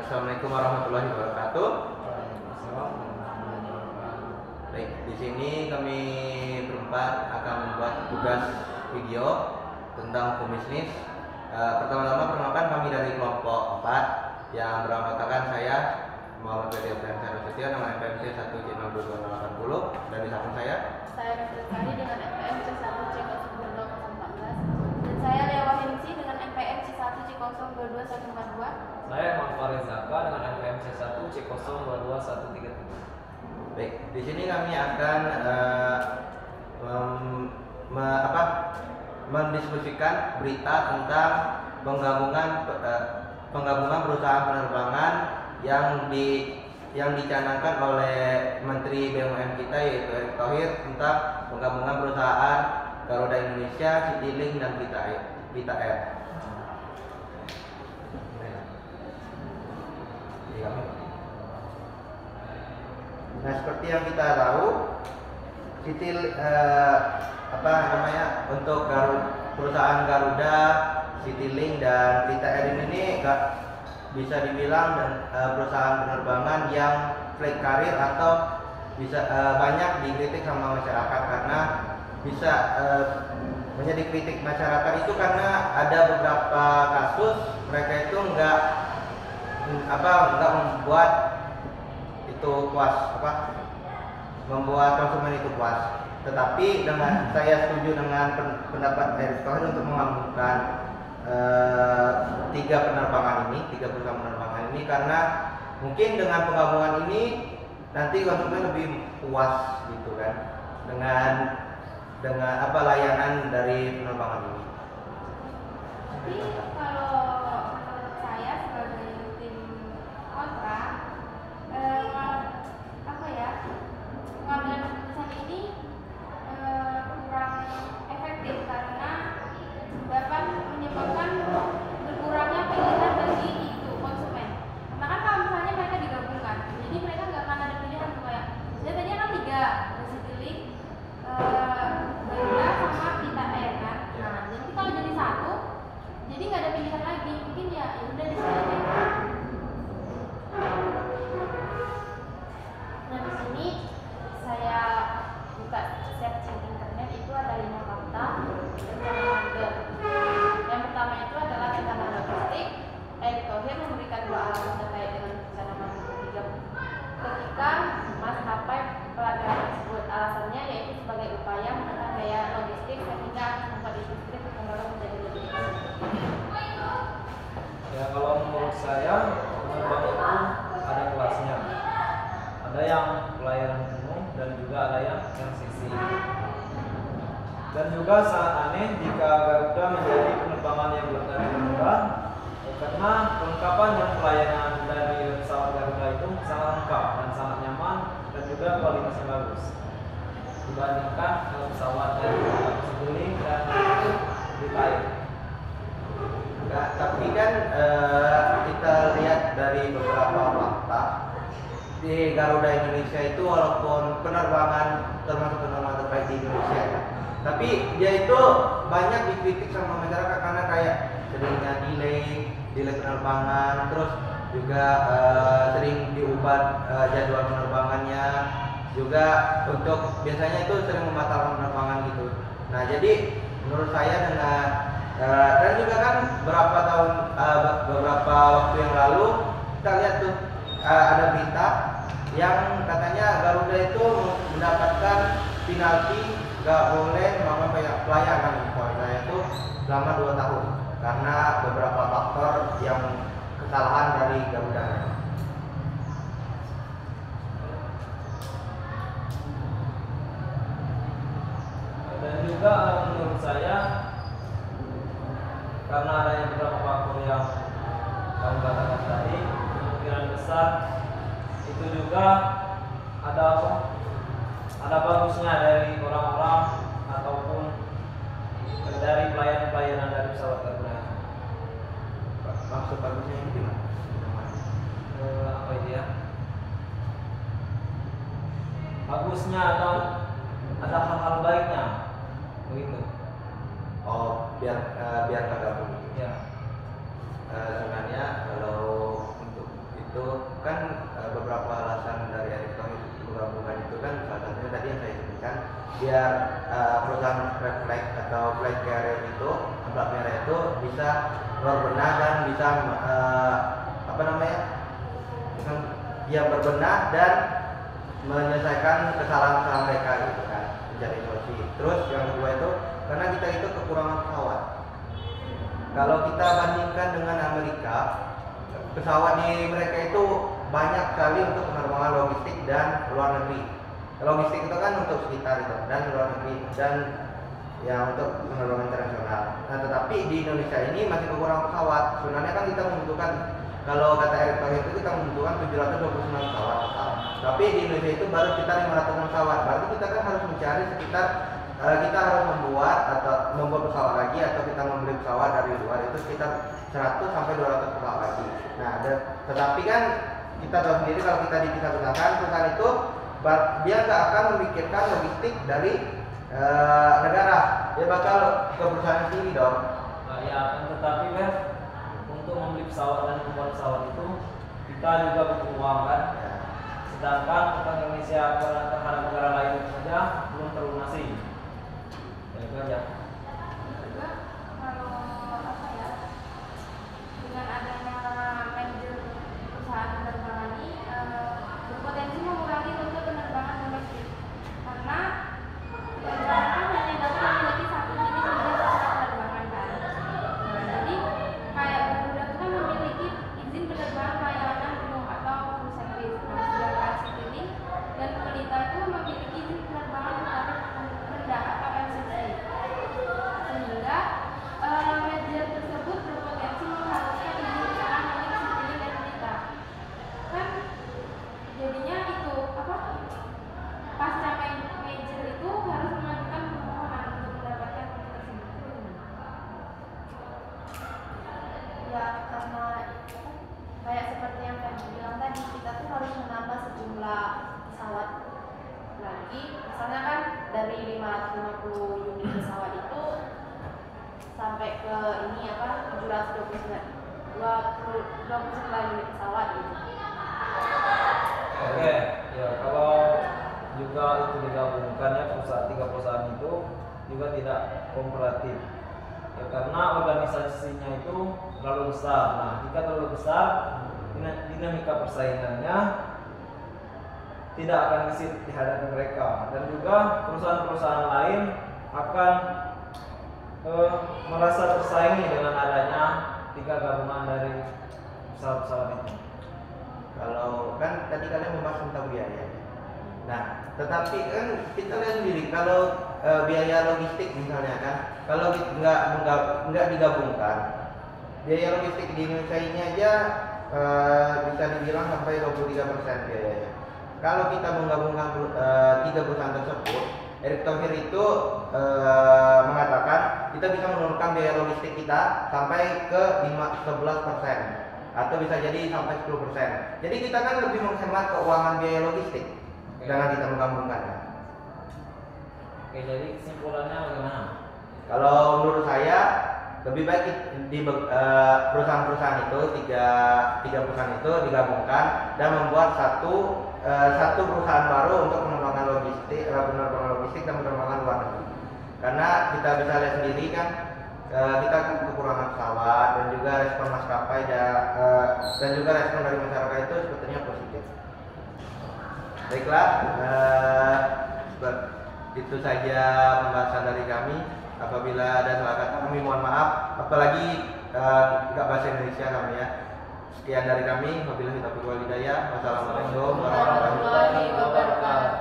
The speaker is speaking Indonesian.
Assalamualaikum warahmatullahi wabarakatuh. Baik, di sini kami berempat akan membuat tugas video tentang pebisnis. Pertama-tama perkenalkan kami dari kelompok 4 yang beranggotakan saya Muhammad Fedi Abdullah Syarifudin dengan NPM C1C02280 dan di samping saya Berkali dengan NPM C1C02014 dan saya Lea Wahyuningsi dengan NPM C1C022142. Saya Muhammad Zaka dengan NPM C1C022133. Baik, di sini kami akan mendiskusikan berita tentang penggabungan perusahaan penerbangan yang dicanangkan oleh Menteri BUMN kita yaitu Erick Thohir tentang penggabungan perusahaan Garuda Indonesia, Citylink dan Vita Air. Nah, seperti yang kita tahu, untuk perusahaan Garuda, Citylink dan Vita Air ini bisa dibilang perusahaan penerbangan yang flag carrier atau bisa banyak dikritik sama masyarakat karena bisa menjadi kritik masyarakat itu karena ada beberapa kasus mereka itu nggak membuat itu membuat konsumen itu puas. Tetapi saya setuju dengan pendapat Erick Thohir untuk menggabungkan tiga perusahaan penerbangan ini karena mungkin dengan penggabungan ini nanti konsumen lebih puas gitu kan dengan layanan dari penerbangan ini. Tapi kalau menurut saya sebagai tim kontra, pengambilan keputusan ini kurang efektif karena dapat menyebabkan berkurangnya pilihan bagi itu konsumen. Karena kan kalau misalnya mereka digabungkan, jadi mereka nggak akan ada pilihan kayak saya tadinya kan 3 Citylink, Garuda sama Vita Air kan. Nah, jadi kalau jadi satu, jadi nggak ada pilihan lagi. Mungkin ya udah di sini aja. Nah, di sini saya buka searching internet itu ada 5 fakta tentang harga. Yang pertama itu adalah tentang logistik. Erick Thohir memberikan 2 alasan terkait dengan rencana Menteri ketika maskapai pelatihan tersebut. Alasannya yaitu sebagai upaya menekan daya logistik sehingga akan membuat industri penerbangan menjadi lebih efisien. Ya, kalau menurut saya penerbangan itu ada kelasnya. Ada yang pelayanan umum dan juga ada yang LCC. Dan juga sangat aneh jika Garuda menjadi penerbangan yang lebih murah karena kelengkapan yang pelayanan dari pesawat Garuda itu sangat lengkap dan sangat nyaman dan juga kualitasnya bagus dibandingkan pesawat dari Citylink dan Vita Air. Nah, tapi kan kita lihat dari beberapa fakta di Garuda Indonesia itu walaupun termasuk penerbangan terbaik di Indonesia ya, tapi dia itu banyak dikritik sama masyarakat karena kayak seringnya delay penerbangan, terus juga sering diubah jadwal penerbangannya, juga untuk biasanya itu sering membatalkan penerbangan gitu. Nah, jadi menurut saya dan juga kan beberapa waktu yang lalu kita lihat tuh ada berita yang katanya Garuda itu mendapatkan penalti nggak boleh melakukan pelayanan itu selama 2 tahun karena beberapa faktor yang kesalahan dari Garuda. Dan juga menurut saya karena adanya beberapa faktor yang kamu katakan tadi, kemungkinan besar itu juga ada bagusnya dari orang-orang ataupun dari pelayanan dari pesawat Garuda. Maksud bagusnya ini gimana? Apa itu ya? Bagusnya atau ada hal-hal baiknya, begitu. Oh, biar kagak begitu. Ya. Sebenarnya kalau untuk biar perusahaan red flag atau flag carrier itu plat merah itu bisa berbenah dan bisa berbenah dan menyelesaikan kesalahan-kesalahan mereka gitu kan, mencari solusi. Terus yang kedua itu karena kita itu kekurangan pesawat. Kalau kita bandingkan dengan Amerika, pesawat di mereka itu banyak sekali untuk penerbangan logistik dan luar negeri. Logistik itu kan untuk sekitar itu dan luar negeri dan ya untuk penerbangan internasional. Nah, tetapi di Indonesia ini masih kekurangan pesawat. Sebenarnya kan kita membutuhkan, kalau kata Erick Thohir itu kita membutuhkan 729 pesawat total. Tapi di Indonesia itu baru sekitar 500 pesawat. Berarti kita kan harus mencari sekitar kita harus membuat pesawat lagi atau kita membeli pesawat dari luar itu sekitar 100 sampai 200 pesawat lagi. Nah, tetapi kan kita tahu sendiri kalau kita dipisah-pisahkan perusahaan itu dia nggak akan memikirkan logistik dari negara, dia bakal ke perusahaan sendiri dong. Ya, tetapi kan untuk membeli pesawat dan membuat pesawat itu kita juga butuh uang kan. Sedangkan utang Indonesia terhadap negara lain saja belum terlunasi. Ya, itu aja. Juga kalau dengan adanya manajer perusahaan penerbangan ini berpotensi mengurangi rute penerbangan domestik karena penerbangan hanya dapat memiliki satu jenis penerbangan kan. Nah, jadi kayak Garuda itu kan memiliki izin penerbangan layanan penuh atau full service. Nah, sedangkan Citylink dan Pelita itu memiliki izin penerbangan tarif rendah atau LCC. Sehingga manajer tersebut berpotensi mengharuskan izin usaha milik Citylink dan Pelita. Kan jadinya itu pasca manajer itu harus mengajukan permohonan untuk mendapatkan rute tersebut. Ya karena kayak seperti yang saya bilang tadi, kita tuh harus menambah sejumlah pesawat lagi. Misalnya kan dari 550 unit pesawat itu sampai ke ini 729 unit pesawat gitu. Oke, ya kalau juga itu digabungkan ya tiga perusahaan itu juga tidak kooperatif. Ya karena organisasinya itu terlalu besar. Nah, jika terlalu besar, dinamika persaingannya tidak akan gesit di hadapan mereka, dan juga perusahaan-perusahaan lain akan merasa tersaingi dengan adanya tiga gabungan dari pesawat-pesawat itu. Kalau kan tadi kalian membahas tentang biaya. Nah, tetapi kan kita lihat sendiri kalau biaya logistik misalnya kan, kalau nggak digabungkan, biaya logistik di Indonesia ini aja bisa dibilang sampai 23% biayanya. Kalau kita menggabungkan tiga perusahaan tersebut, Erick Thohir itu mengatakan kita bisa menurunkan biaya logistik kita sampai ke 11%. Atau bisa jadi sampai 10%. Jadi kita kan lebih menghemat keuangan biaya logistik dengan kita menggabungkannya. Oke, jadi kesimpulannya bagaimana? Kalau menurut saya lebih baik di perusahaan-perusahaan itu tiga perusahaan itu digabungkan dan membuat satu perusahaan baru untuk penerbangan logistik dan penerbangan luar negeri. Karena kita bisa lihat sendiri kan kita kekurangan pesawat dan juga respon maskapai dan juga respon dari masyarakat itu sepertinya positif. Baiklah, itu saja pembahasan dari kami. Apabila ada salah kata kami mohon maaf, apalagi nggak bahasa Indonesia kami ya. Sekian dari kami, wabillahi taufiq wal hidayah. Wassalamualaikum warahmatullahi wabarakatuh.